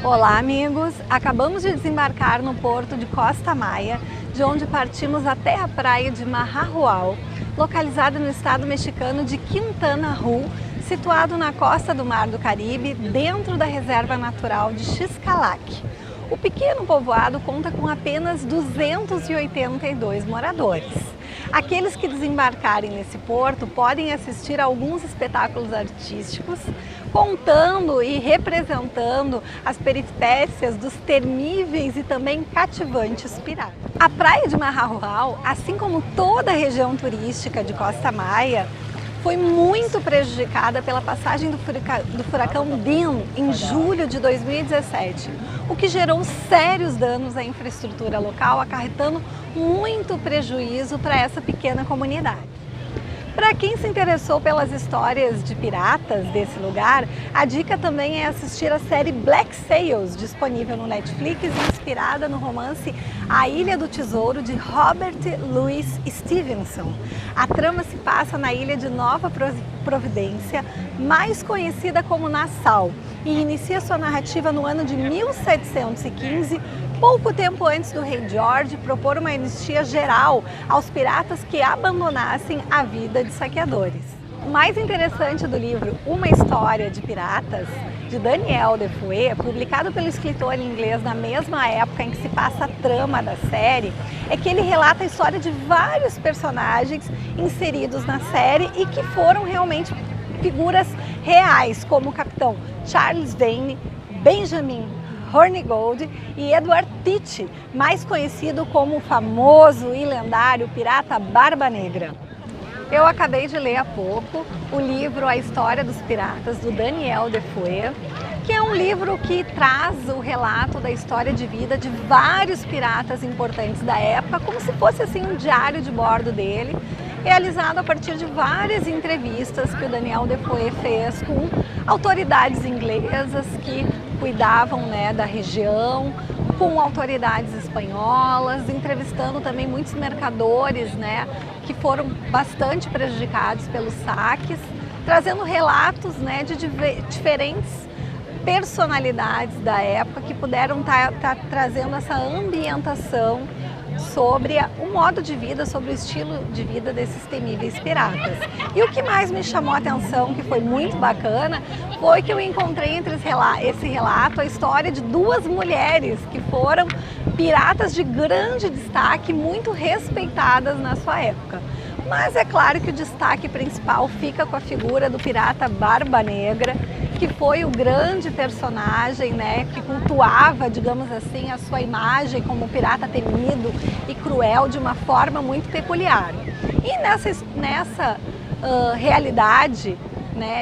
Olá, amigos! Acabamos de desembarcar no porto de Costa Maya, de onde partimos até a praia de Mahahual, localizada no estado mexicano de Quintana Roo, situado na costa do Mar do Caribe, dentro da reserva natural de Xcalac. O pequeno povoado conta com apenas 282 moradores. Aqueles que desembarcarem nesse porto podem assistir a alguns espetáculos artísticos, contando e representando as peripécias dos temíveis e também cativantes piratas. A praia de Mahahual, assim como toda a região turística de Costa Maya, foi muito prejudicada pela passagem do furacão Dean em julho de 2017, o que gerou sérios danos à infraestrutura local, acarretando muito prejuízo para essa pequena comunidade. Para quem se interessou pelas histórias de piratas desse lugar, a dica também é assistir a série Black Sails, disponível no Netflix, inspirada no romance A Ilha do Tesouro, de Robert Louis Stevenson. A trama se passa na ilha de Nova Providência, mais conhecida como Nassau, e inicia sua narrativa no ano de 1715, pouco tempo antes do rei George propor uma anistia geral aos piratas que abandonassem a vida de saqueadores. O mais interessante do livro Uma História de Piratas, de Daniel Defoe, publicado pelo escritor inglês na mesma época em que se passa a trama da série, é que ele relata a história de vários personagens inseridos na série e que foram realmente figuras reais, como o capitão Charles Vane, Benjamin Hornigold e Edward Teach, mais conhecido como o famoso e lendário pirata Barba Negra. Eu acabei de ler há pouco o livro A História dos Piratas, do Daniel Defoe, que é um livro que traz o relato da história de vida de vários piratas importantes da época, como se fosse assim um diário de bordo dele, realizado a partir de várias entrevistas que o Daniel Defoe fez com autoridades inglesas que cuidavam, da região, com autoridades espanholas, entrevistando também muitos mercadores, que foram bastante prejudicados pelos saques, trazendo relatos, de diferentes personalidades da época que puderam estar trazendo essa ambientação sobre o modo de vida, sobre o estilo de vida desses temíveis piratas. E o que mais me chamou a atenção, que foi muito bacana, foi que eu encontrei entre esse relato a história de duas mulheres que foram piratas de grande destaque, muito respeitadas na sua época. Mas é claro que o destaque principal fica com a figura do pirata Barba Negra, que foi o grande personagem, que cultuava, digamos assim, a sua imagem como pirata temido e cruel de uma forma muito peculiar. E nessa realidade,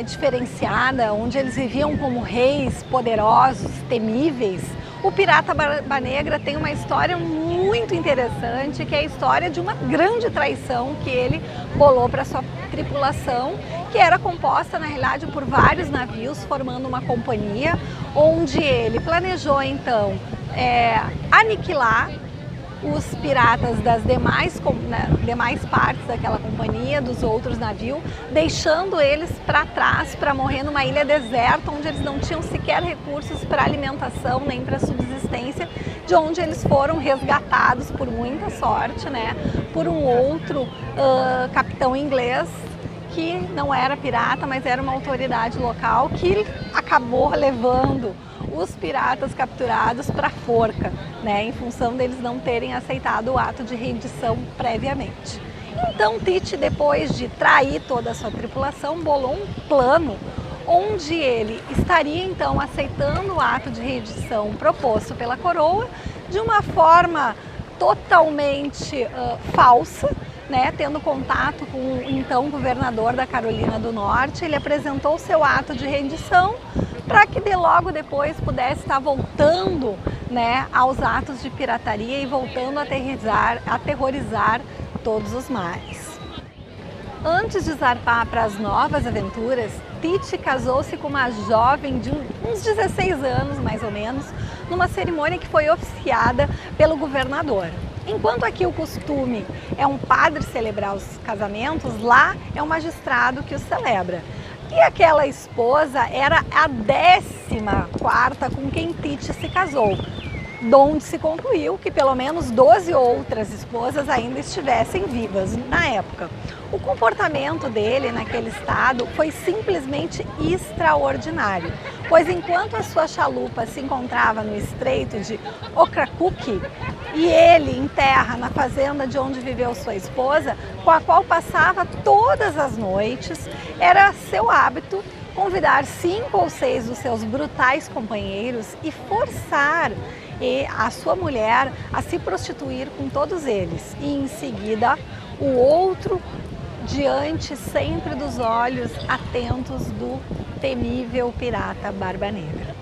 diferenciada, onde eles viviam como reis poderosos, temíveis, o pirata Barba Negra tem uma história muito interessante, que é a história de uma grande traição que ele bolou para sua tripulação, que era composta, na realidade, por vários navios, formando uma companhia, onde ele planejou, então, aniquilar os piratas das demais partes daquela companhia, dos outros navios, deixando eles para trás para morrer numa ilha deserta, onde eles não tinham sequer recursos para alimentação nem para subsistência, de onde eles foram resgatados, por muita sorte, por um outro capitão inglês, que não era pirata, mas era uma autoridade local, que acabou levando os piratas capturados para a forca, em função deles não terem aceitado o ato de rendição previamente. Então Teach, depois de trair toda a sua tripulação, bolou um plano onde ele estaria então aceitando o ato de rendição proposto pela coroa de uma forma totalmente falsa, tendo contato com o então governador da Carolina do Norte. Ele apresentou seu ato de rendição para que logo depois pudesse estar voltando aos atos de pirataria e voltando a aterrorizar todos os mares. Antes de zarpar para as novas aventuras, Teach casou-se com uma jovem de uns 16 anos, mais ou menos, numa cerimônia que foi oficiada pelo governador. Enquanto aqui o costume é um padre celebrar os casamentos, lá é um magistrado que os celebra. E aquela esposa era a 14ª com quem Tite se casou, donde se concluiu que pelo menos 12 outras esposas ainda estivessem vivas na época. O comportamento dele naquele estado foi simplesmente extraordinário, pois enquanto a sua chalupa se encontrava no estreito de Ocracoke e ele em terra na fazenda de onde viveu sua esposa, com a qual passava todas as noites, era seu hábito convidar 5 ou 6 dos seus brutais companheiros e forçar a sua mulher a se prostituir com todos eles, e em seguida o outro diante sempre dos olhos atentos do temível pirata Barba Negra.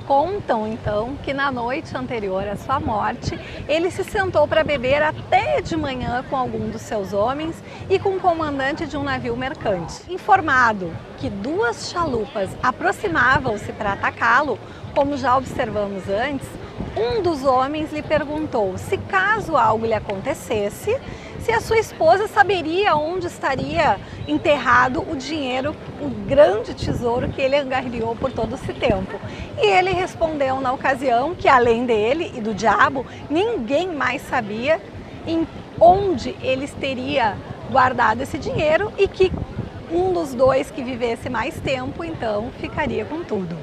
Contam então que na noite anterior à sua morte, ele se sentou para beber até de manhã com algum dos seus homens e com o comandante de um navio mercante. Informado que 2 chalupas aproximavam-se para atacá-lo, como já observamos antes, um dos homens lhe perguntou se caso algo lhe acontecesse, se a sua esposa saberia onde estaria enterrado o dinheiro, o grande tesouro que ele angariou por todo esse tempo. E ele respondeu na ocasião que além dele e do diabo, ninguém mais sabia onde ele teria guardado esse dinheiro e que um dos 2 que vivesse mais tempo, então, ficaria com tudo.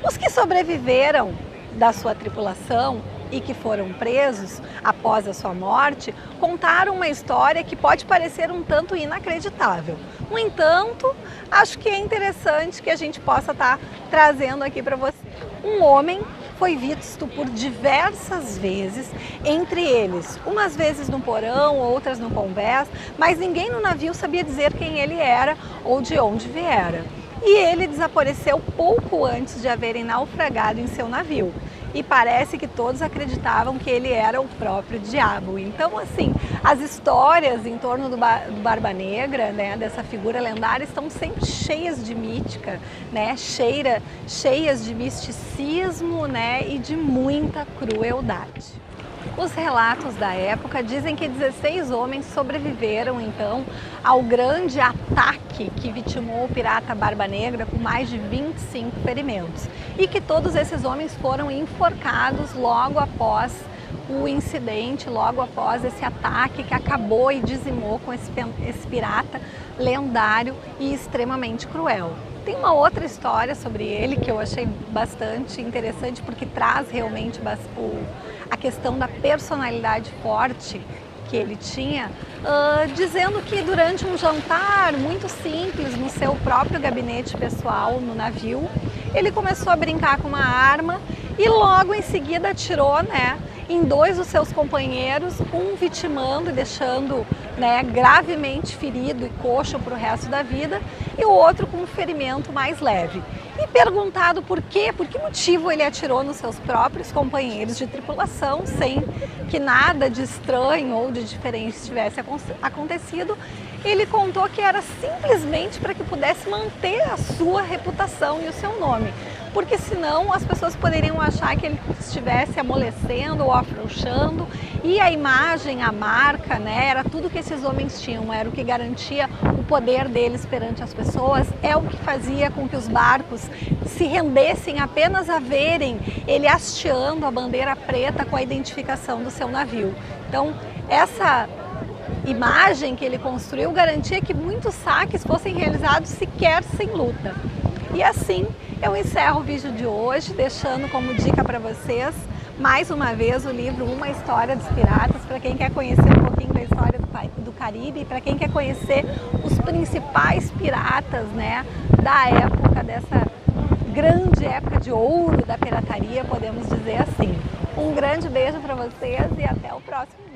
Os que sobreviveram da sua tripulação e que foram presos após a sua morte, contaram uma história que pode parecer um tanto inacreditável. No entanto, acho que é interessante que a gente possa estar trazendo aqui para você. Um homem foi visto por diversas vezes, entre eles, umas vezes no porão, outras no convés, mas ninguém no navio sabia dizer quem ele era ou de onde viera. E ele desapareceu pouco antes de haverem naufragado em seu navio. E parece que todos acreditavam que ele era o próprio diabo. Então, assim, as histórias em torno do Barba Negra, né, dessa figura lendária, estão sempre cheias de mística, né, cheias de misticismo, né, e de muita crueldade. Os relatos da época dizem que 16 homens sobreviveram, então, ao grande ataque que vitimou o pirata Barba Negra com mais de 25 ferimentos. E que todos esses homens foram enforcados logo após o incidente, logo após esse ataque que acabou e dizimou com esse pirata lendário e extremamente cruel. Tem uma outra história sobre ele que eu achei bastante interessante, porque traz realmente a questão da personalidade forte que ele tinha, dizendo que durante um jantar muito simples no seu próprio gabinete pessoal no navio, ele começou a brincar com uma arma e logo em seguida atirou, né, em 2 dos seus companheiros, um vitimando e deixando, né, gravemente ferido e coxo para o resto da vida, e o outro com um ferimento mais leve. E perguntado por que motivo ele atirou nos seus próprios companheiros de tripulação, sem que nada de estranho ou de diferente tivesse acontecido, ele contou que era simplesmente para que pudesse manter a sua reputação e o seu nome, porque senão as pessoas poderiam achar que ele estivesse amolecendo ou afrouxando, e a imagem, a marca, né, era tudo que esses homens tinham, era o que garantia o poder deles perante as pessoas, é o que fazia com que os barcos se rendessem apenas a verem ele hasteando a bandeira preta com a identificação do seu navio. Então, essa imagem que ele construiu garantia que muitos saques fossem realizados sequer sem luta. E assim eu encerro o vídeo de hoje, deixando como dica para vocês, mais uma vez, o livro Uma História dos Piratas, para quem quer conhecer um pouquinho da história do Caribe, para quem quer conhecer os principais piratas, né, da época, dessa grande época de ouro da pirataria, podemos dizer assim. Um grande beijo para vocês e até o próximo vídeo.